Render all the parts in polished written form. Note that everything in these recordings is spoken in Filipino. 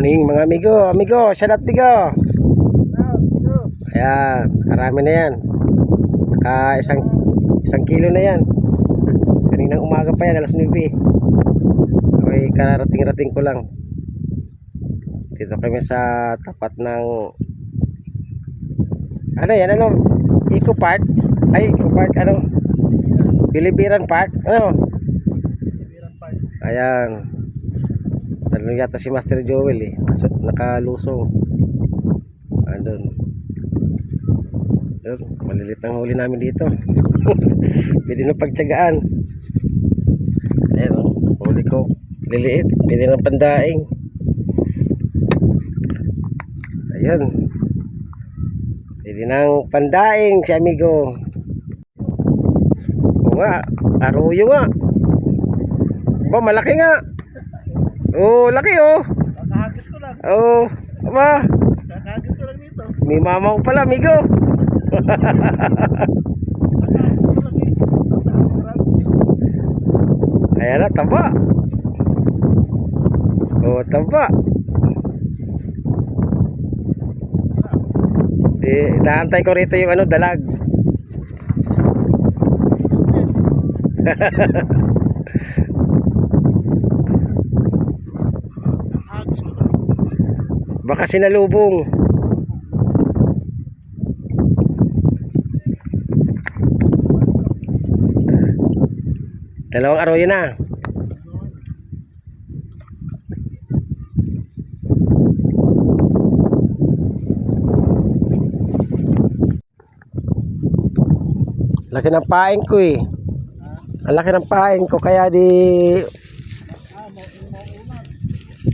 Morning mga amigo, shout out amigo. Ayan, karami na yan. Naka isang kilo na yan. Kaninang umaga pa yan, alas 9. Okay, kararating-rating ko lang. Dito kami sa tapat ng ano yan, ano? Eco Park? Ay, Eco Park, ano? Bilibiran Park? Ano? Bilibiran Park. Ayan. Nalun yata si Master Joel eh. Nakalusong. Andun. Yun, malilit ang huli namin dito. Pwede nang pagtsagaan. Ayan o, huli ko. Liliit, pwede nang pandaing. Ayun. Pwede nang pandaing si amigo. O nga, aruyo nga. Ba, malaki nga. Oh, laki oh. Kakahagis ko lang. Oh, ba? Kakahagis ko lang dito. May mama ko pala, amigo. Ayan na, taba. Oh, taba. Naantay ko rito yung ano, dalag. Baka sinalubong. Dalawang arroyo na. Laki ng paing ko eh. Ang laki ng paing ko kaya di.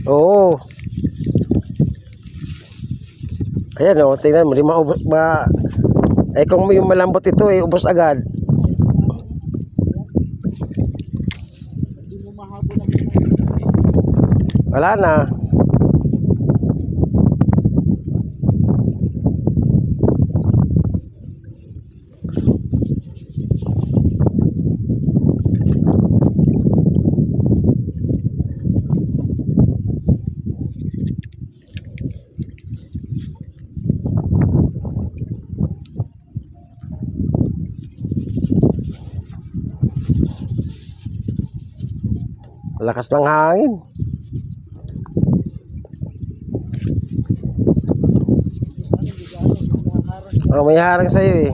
Oo. Ayan o, tingnan mo, di maubos ba? Eh kung yung malambot ito eh, ubos agad. Wala na. Lakas ng hangin. Oh, may harang sa'yo eh.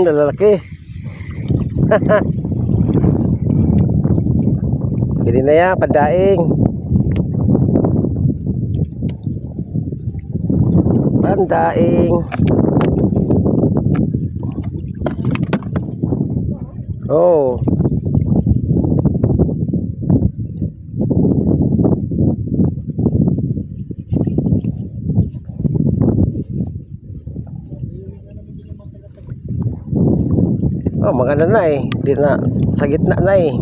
Lalaki. Pwede na yan, pandaing. Pandaing. Oh. Oh, maganda na eh. Di na, sa gitna na eh.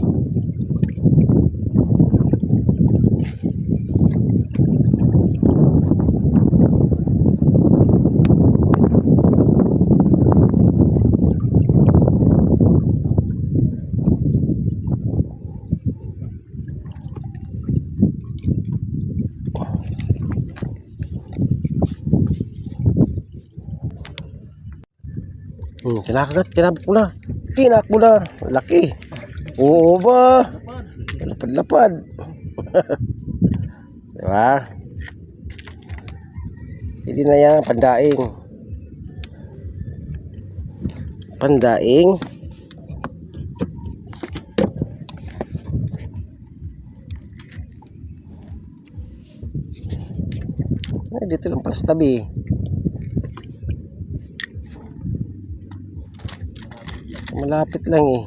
Kinakagat mo na. Laki. Oo ba? Lapad-lapad. Diba? Hindi na yan, pandaing. Pandaing. Ay, dito lang pala sa tabi. Malapit lang eh.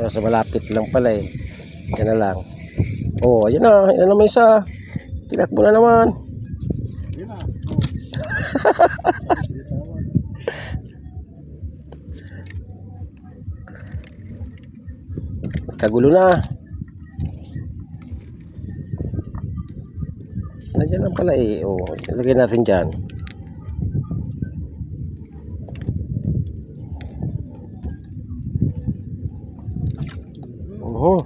Sa malapit lang pala eh. Yan na lang. Oh, ayan na. Yan na naman isa. Tinakbo na naman. Yun na. Kagulo na. Nandiyan lang pala eh. Oh, ilagay natin dyan. Oh.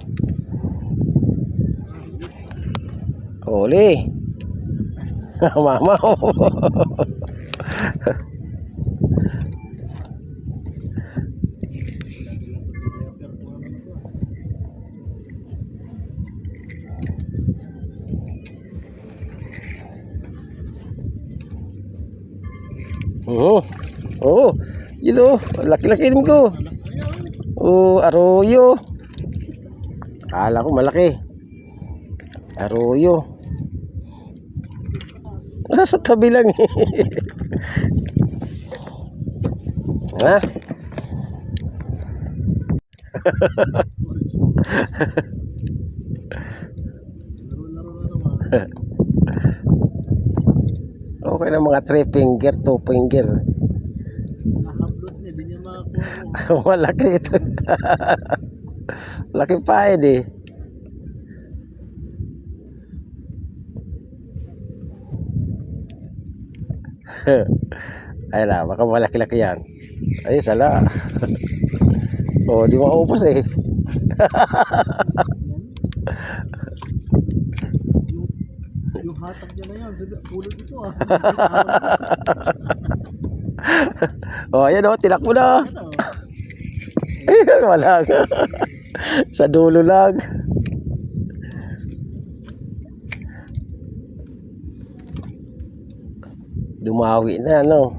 Oli. Mama. Oh. Oh. Yun oh. Laki-laki din ko. Oh, arroyo. Akala ko malaki. Arroyo. Nasa tabi lang eh. Ha? Okay na mga 3 finger, 2 finger. Nakablot niya. Di niya makakuha. Malaki ito. Laki pa eh. Ay na, baka malaki-laki yan. Ay, sala. Oh, di maubos eh. Yung hatak niya na yan. Pulot ito ah. Oh, ayan oh, tinakbo na. Ano? Ayun, wala nga. Sa dulo lang. Dumawi na, no?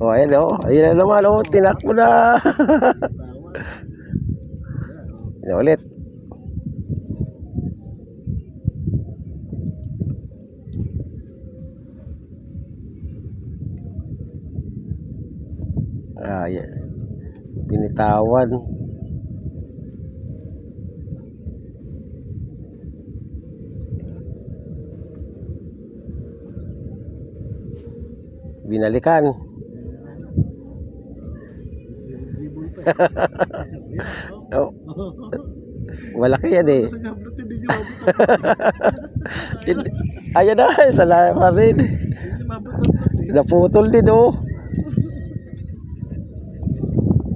Oh, ayan oh. Ayan na naman oh, tinakbo na. Tawa. Yan ulit. Ah, yeah. Binitawan. Binalikan. Dribble pa eh. Oh, malaki yan eh. Nakablot hindi niya mabot. Ayan na, sala pa rin. Hindi niya mabot ang blot eh. Naputol din oh.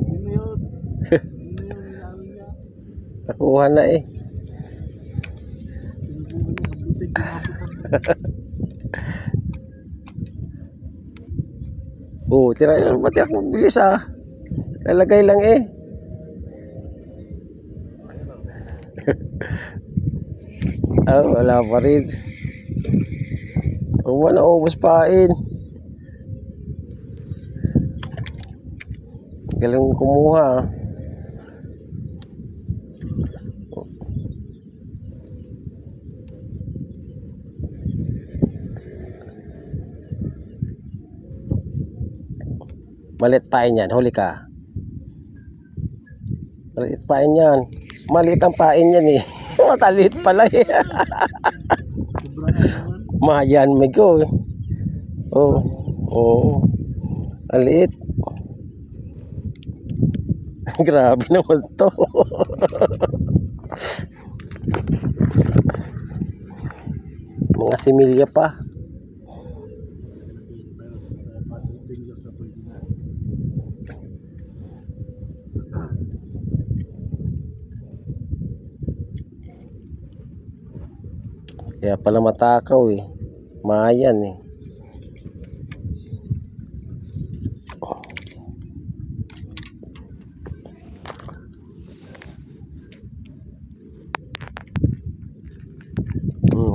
Yun na yun. Yun na yun. Inaano niya. Nakuha na eh. Sinubukan niya. Kablutin. Hindi mabot ang blot. Oh, tira yun. Ba't yan bilis ah? Lalagay lang eh. Ah, wala pa rin. Oh, wala, ubos pain. Galing kumuha ah. Maliit pain yan, huli ka. Maliit pain yan. Maliit ang pain yan eh. Matalit pala eh. Sobrang naman. Mayan may go. Oh. Oh. Maliit. Grabe naman to. Mga similya pa. Kaya pala matakaw eh. Mayan eh.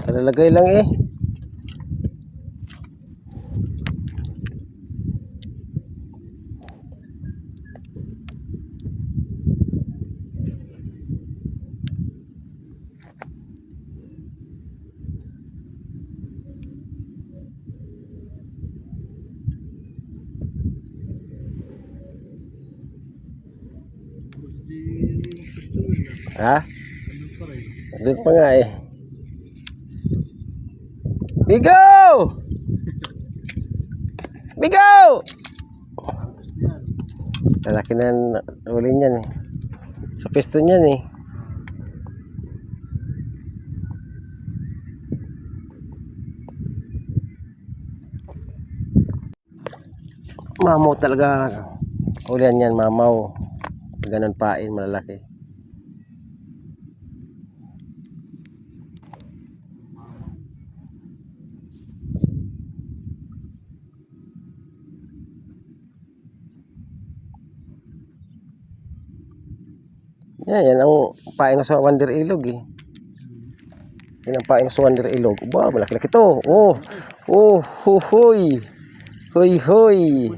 Kalalagay lang eh. Ha? Doon pa nga eh. Bigo! Bigo! Yan. Lalaki na uli niyan eh. Sa piston niyan eh. Mamaw talaga. Ulian yan, mamaw. Ganun pain, malalaki. Yan ang pain sa Wonder Ilog eh. Yan ang pain sa Wonder Ilog. Ba, malaki-laki to. Oh, oh, hoy. Hoy, hoy.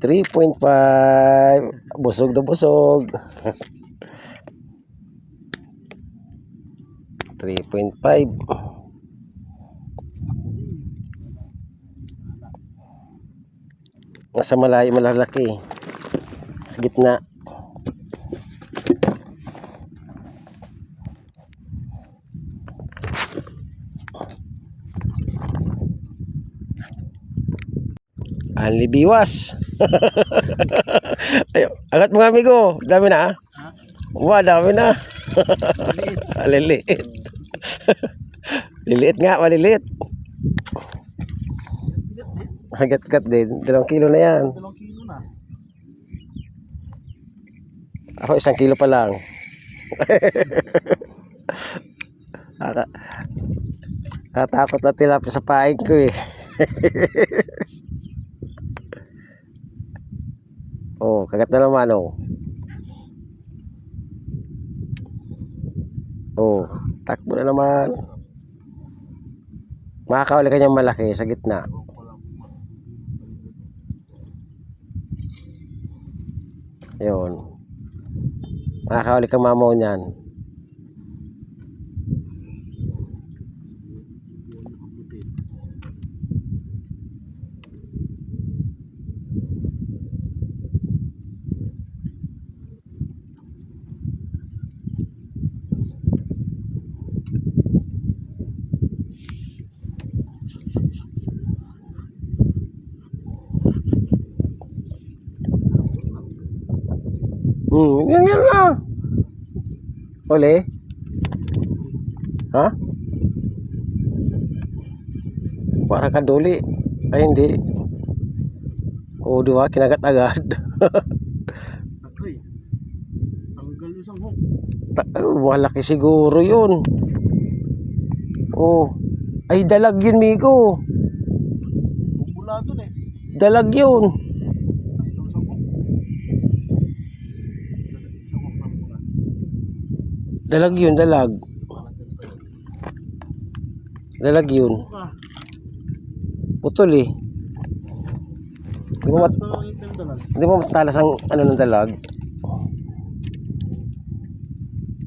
3.5. Busog na busog. 3.5. Nasa malayo malalaki. Sa gitna. Anli biwas. Ay, angat mga amigo. Dami na. Ha? Wah, dami na. Liliit. Liliit nga, maliliit. Hagat-gat din. 2 kilo na yan. 2 kilo na. Ako 1 kilo pa lang. Natakot na tilapia sa paing ko eh. Oh, kagat na naman oh. Oh, takbo na naman. Makakahuli ka niyang malaki sa gitna. Yun. Makakahuli ka mamaw niyan. Yan na. Uli? Ha? Para ka duli. Ay hindi. O diba, kinagat agad. Agoy. Tanggal yung sanghok. Malaki siguro yun. Oh. Ay dalag yun, Migo. Bubula dun eh. Dalag yun. Dalag yun, dalag. Dalag yun. Putol eh. Di mo matalas ang ano ng dalag.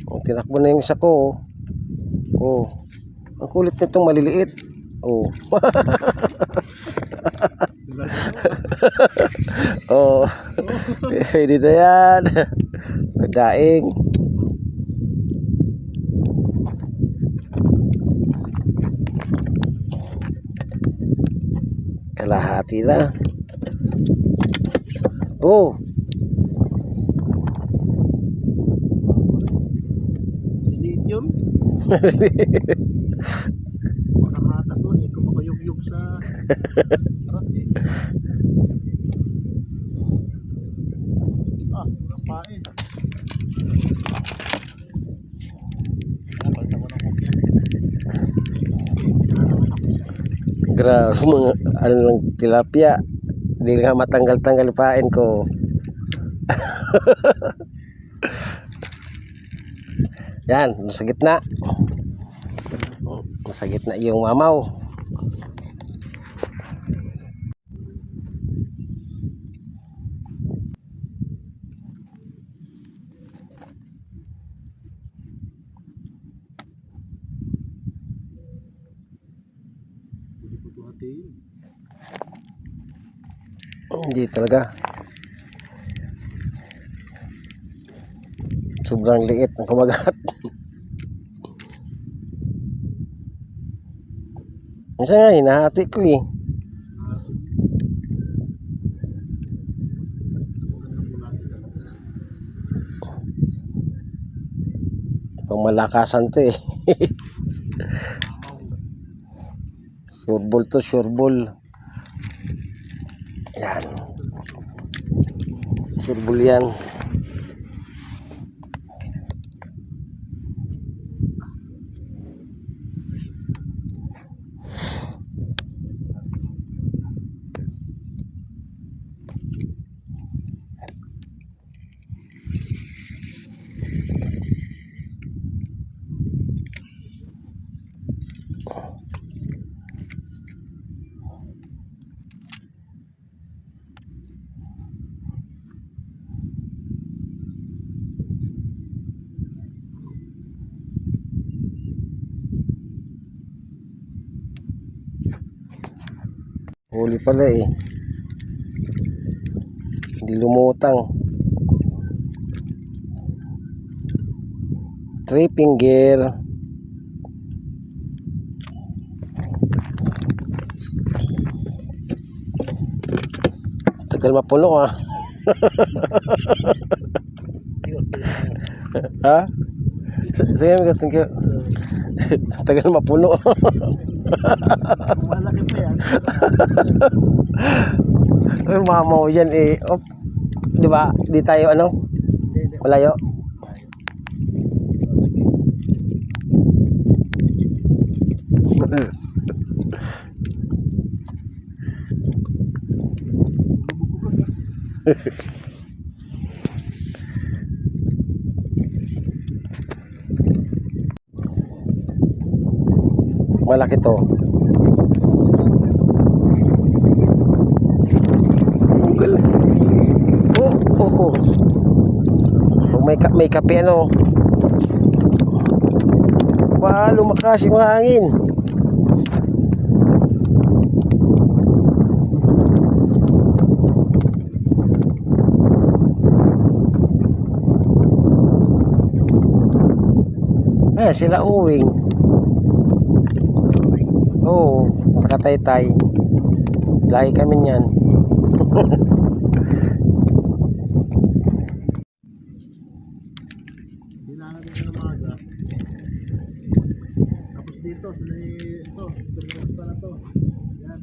Oh, tinakbo na yung isa ko. Oh. Ang kulit nitong maliliit. Oh. Oh. Pwede na yan. Daing. Kalahati na. Oh. Liliit yun. Makakatak nun eh. Kumakayog-yog sa rat eh. Walang pain. Napalta ko ng kopya. Grabe mga ano lang tilapia. Hindi nga matanggal-tanggal pain ko. Yan, nasa gitna. Nasa gitna yung mamaw. Hindi talaga. Sobrang liit ang kumagat. Minsan nga, hinahati ko eh. Pang malakasan to eh. Sureball to, sureball. Yan. Sureball yan. Huli pala eh. Hindi lumutang. 3 finger. Tagal mapuno ah. Ha? Sige, thank you. Tagal mapuno. Malaki pa yan. Ay, mamaw yan eh. Oh, di ba? Di tayo ano? Malayo. Malaki to. Google. Oh. Pag may kape ano. Lumakas yung hangin. Sila uwing. Oo, nakatay-tay. Lagi kami niyan. Dinala ko sa umaga. Tapos dito, ito, dumiras pa na to. Yan.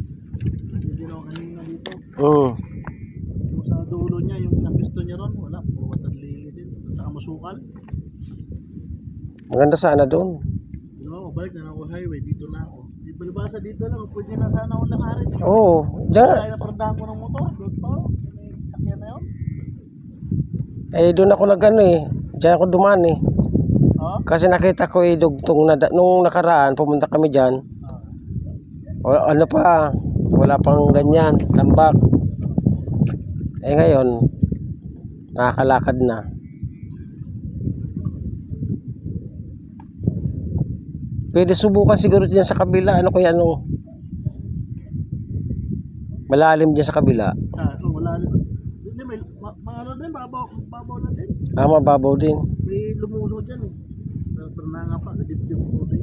Hindi ako kanina dito. Yung sa dulo niya, yung napisto niya ron, wala. Puro matadlili din. Saka masukal. Maganda sana doon. Balik na ako highway, dito na ako. Di balibasa dito lang, pwede na sana ako lakarin. Oo, diyan. Kaya napardahan ko ng motor, doon pa. May sakyan na yun. Eh, doon ako nag-ano eh. Diyan ako dumaan eh. Kasi nakita ko eh, dugtong na, nung nakaraan, pumunta kami dyan. Ano pa, wala pang ganyan, tambak. Eh ngayon, nakakalakad na. Pwede subukan siguro dyan sa kabila. Ano kaya ano? Malalim dyan sa kabila. Wala din. Hindi, may ano din, babaw na din. Mababaw din. May lumulo dyan eh. Pernah nga pa, dip-dip ko rin.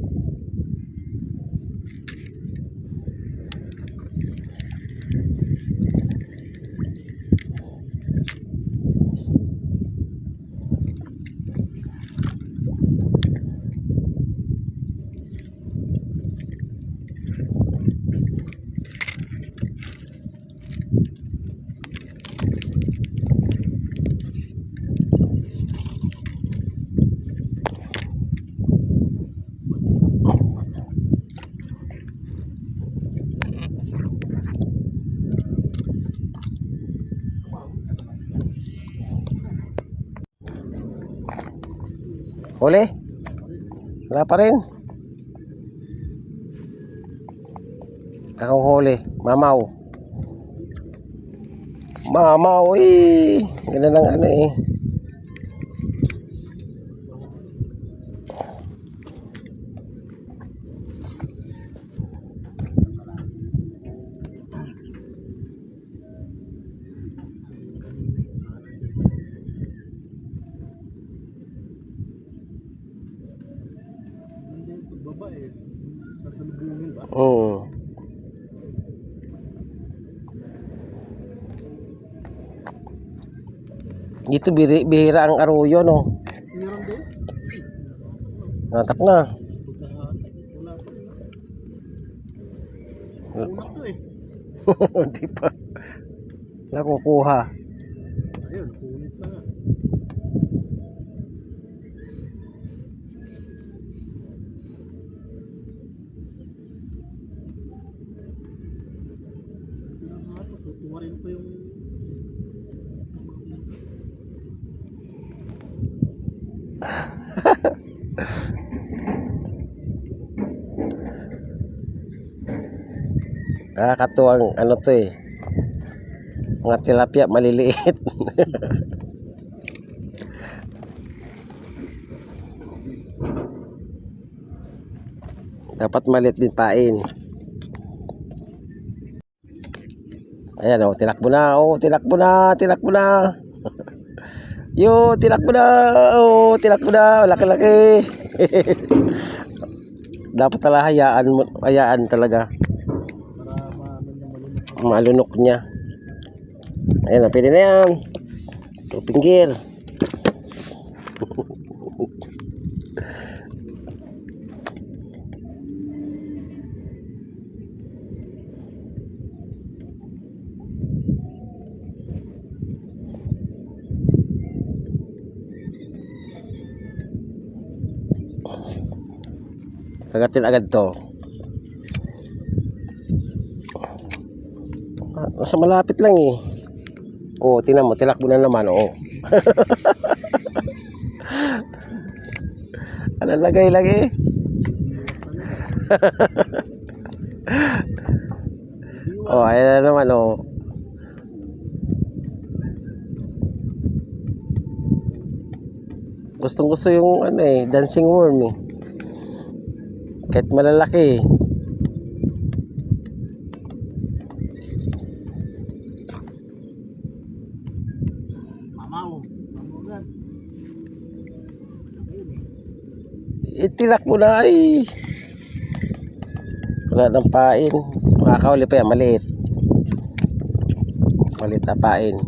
Huli? Wala pa rin. Akong huli. Mamaw. Mamaw eh. Ganda ng ano eh. Baba eh. Sasalubungin ba? Oo. Dito bihira ang aruyo, no? Meron din. Natak na. Wala pa rin. Una to eh. Di pa. Nakukuha. Ayun, punit na nga. Tutuwa rin pa yung Nakakatuwang ano to eh. Mga tilapia maliliit. Dapat maliit din pain. Ayan oh, tinakbo na. Oh, tinakbo na, tinakbo na. Yo, tinakbo na. Oh, tinakbo na. Laki-laki. Dapat talaga hayaan talaga. para maano niya malunok. Malunok niya. Ayan na, pwede na yan. Pinggir. Kagatin agad to. Nasa malapit lang eh. Oh, tingnan mo, tilakbo na naman, oh. Ano lagay-lagay? Oh, ayan na naman, oh. Gustong-gusto yung ano eh, dancing worm eh. Kahit malalaki eh. Mamaw. Mamugan. Ayun eh. Itilak mo na ay. Wala nang pain. Makakauli pa yan, maliit. Maliit na pain.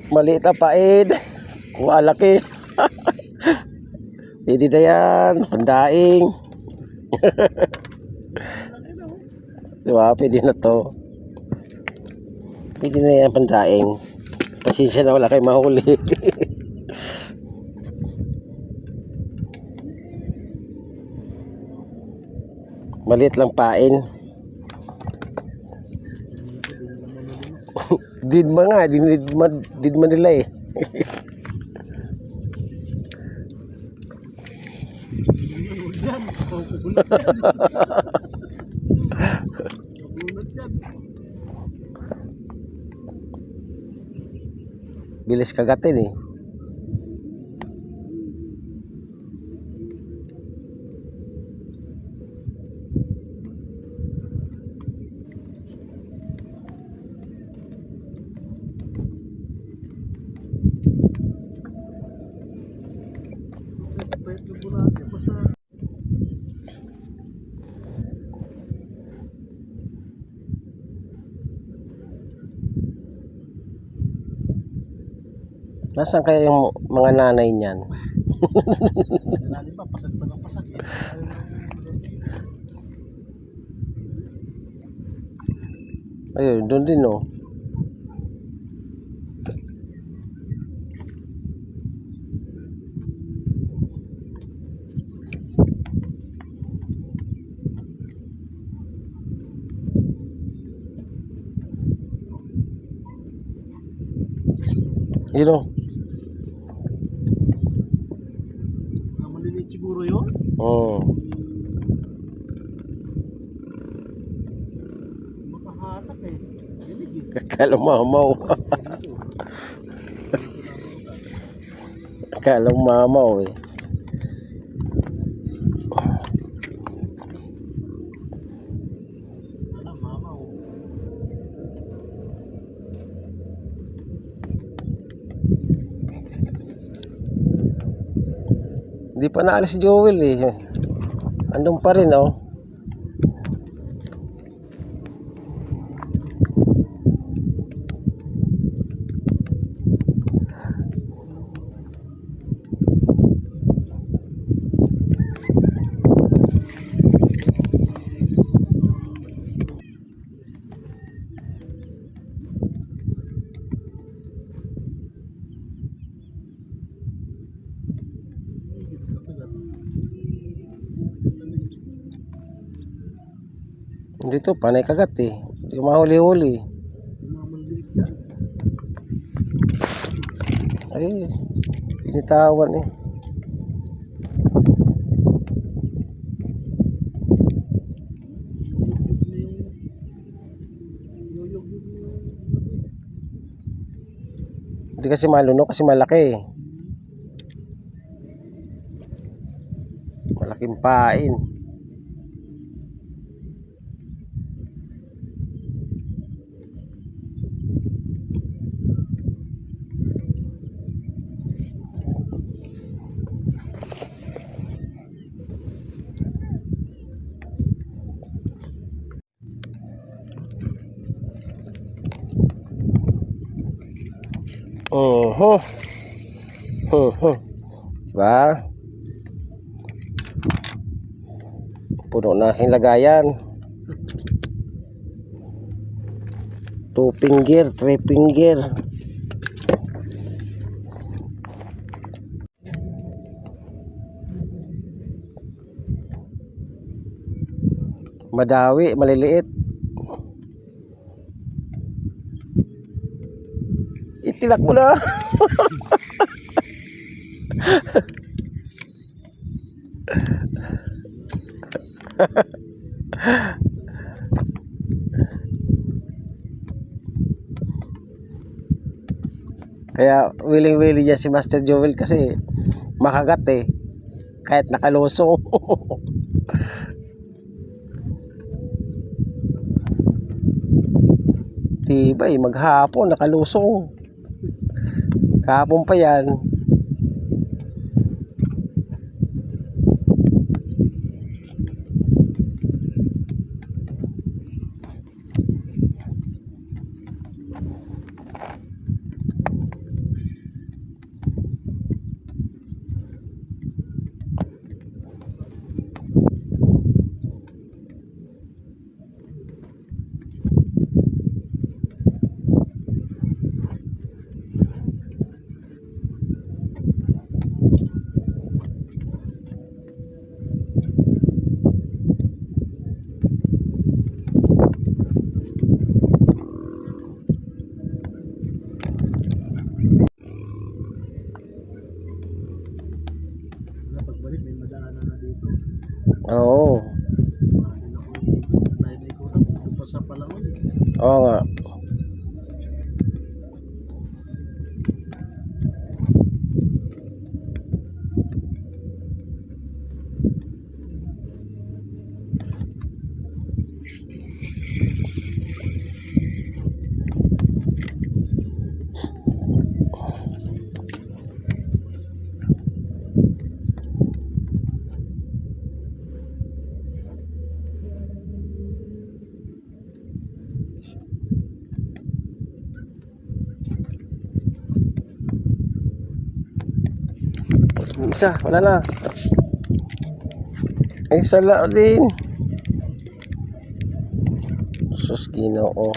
Maliit na pain. Malaki. Pwede na yan. Pandaing. Diba? Pwede na to. Pwede na yan pandaing. Pasensya na wala kayo mahuli. Maliit lang pain. Didma nga. Didma nila eh. Yan. Oh, kubulot yan. Kubulot yan. Bilis kagatin eh. Pwede po natin pa sa Nasaan kaya yung mga nanay niyan? lalim pa. Pasag pa ng pasag eh. Ayun, doon din oh. Yun oh. Mga maliliit siguro yun. Oh. Makahatak eh. Dilig eh. Akala mamaw. Akala mamaw eh. Alam, mama oh. Hindi pa naalis si Joel eh. Andun pa rin, oh. Dito, panay kagat eh. Hindi ko mahuli-huli. Ay, pinitawan eh. Hindi kasi malunok kasi malaki eh. Malaking pain. Oh, diba? Puno na aking lagayan. 2 finger, 3 finger. Madawi, maliliit. Itilak mo na. Kaya willing-willing yan si Master Joel kasi makagat eh. Kahit nakalusong. Tibay, maghapon nakalusong. Kahapon pa yan. Pagbalik may madaanan na dito. Oo. Pa sa Palangon. Oo nga. Isa, wala na. Ay, sala din. Sus, Ginoo.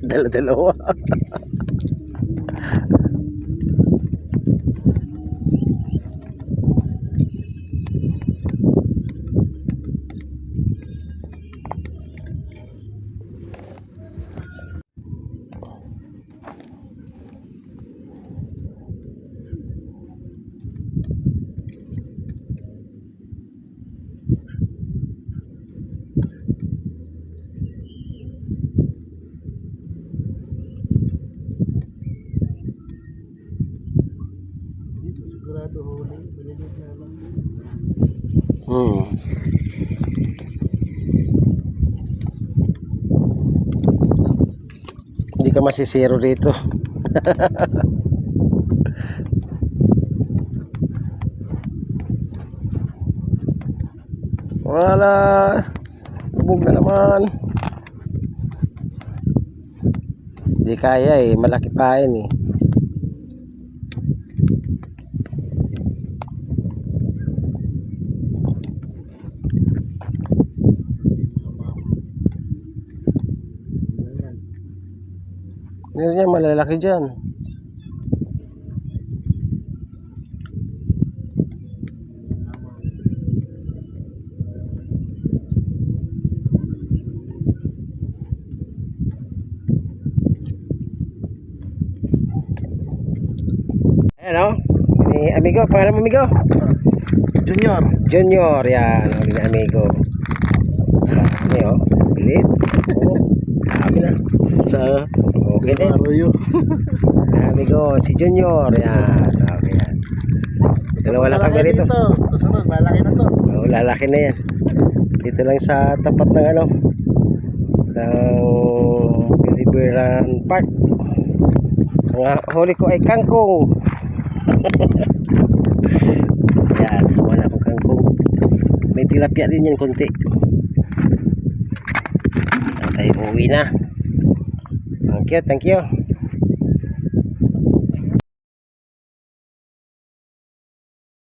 Dala-dalawa. ka masisiro dito. Wala. Lubog na naman. Hindi kaya eh. Malaki pa yun eh. Meron yan, malalaki dyan. Ayan o. Ni amigo, pangalan mo amigo? Junior. Junior, yan. O, ni amigo. Ini o. Bilit. Oo. Kami na. Sa Okay din. Arroyo. Amigo, si Junior. Yan. Okay yan. Dalawa lang kami rito. Susunod, malaki na to. Oo, lalaki na yan. Dito lang sa tapat ng ano. Ng Bilibiran Park. Ang huli ko ay kangkong. Yan, wala akong kangkong. May tilapia din yan konti. Tayo uwi na. Thank you, thank you.